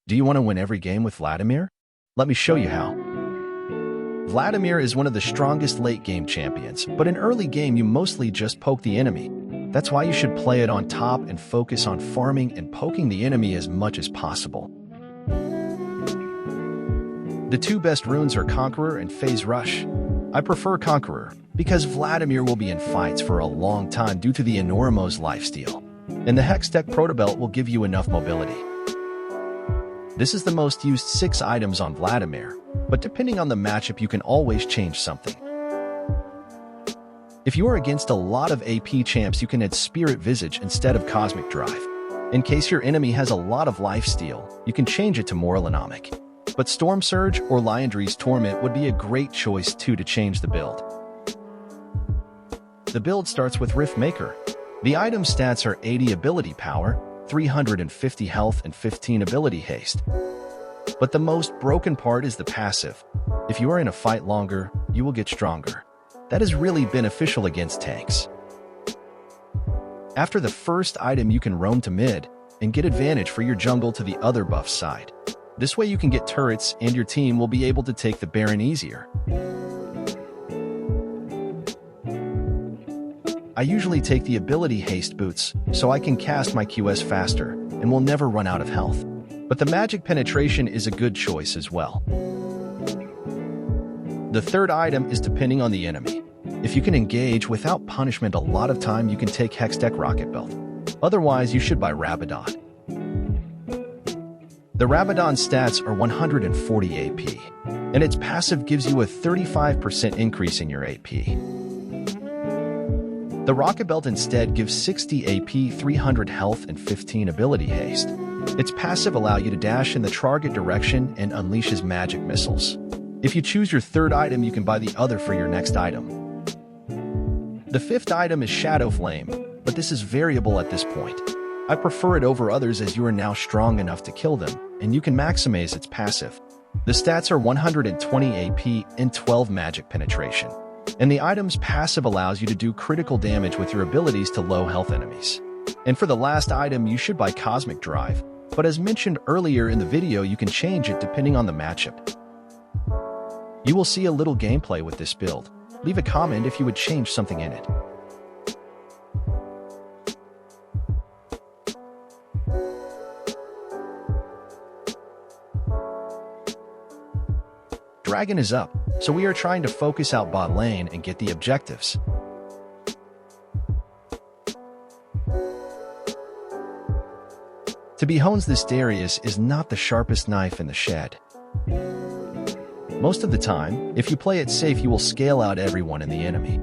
Do you want to win every game with Vladimir? Let me show you how. Vladimir is one of the strongest late-game champions, but in early game you mostly just poke the enemy. That's why you should play it on top and focus on farming and poking the enemy as much as possible. The two best runes are Conqueror and Phase Rush. I prefer Conqueror, because Vladimir will be in fights for a long time due to the enormous lifesteal, and the Hextech Protobelt will give you enough mobility. This is the most used 6 items on Vladimir, but depending on the matchup you can always change something. If you are against a lot of AP champs you can add Spirit Visage instead of Cosmic Drive. In case your enemy has a lot of lifesteal, you can change it to Moralonomic. But Storm Surge or Liandry's Torment would be a great choice too to change the build. The build starts with Rift Maker. The item stats are 80 ability power, 350 health and 15 ability haste. But the most broken part is the passive. If you are in a fight longer, you will get stronger. That is really beneficial against tanks. After the first item you can roam to mid and get advantage for your jungle to the other buff side. This way you can get turrets and your team will be able to take the Baron easier. I usually take the ability haste boots so I can cast my QS faster and will never run out of health. But the magic penetration is a good choice as well. The third item is depending on the enemy. If you can engage without punishment a lot of time you can take Hextech Rocket Belt. Otherwise you should buy Rabadon. The Rabadon stats are 140 AP, and its passive gives you a 35% increase in your AP. The Rocket Belt instead gives 60 AP, 300 health, and 15 ability haste. Its passive allows you to dash in the target direction and unleashes magic missiles. If you choose your third item, you can buy the other for your next item. The fifth item is Shadow Flame, but this is variable at this point. I prefer it over others as you are now strong enough to kill them, and you can maximize its passive. The stats are 120 AP and 12 magic penetration, and the item's passive allows you to do critical damage with your abilities to low health enemies. And for the last item, you should buy Cosmic Drive, but as mentioned earlier in the video, you can change it depending on the matchup. You will see a little gameplay with this build. Leave a comment if you would change something in it. Dragon is up, so we are trying to focus out bot lane and get the objectives. To be honest, this Darius is not the sharpest knife in the shed. Most of the time, if you play it safe you will scale out everyone in the enemy.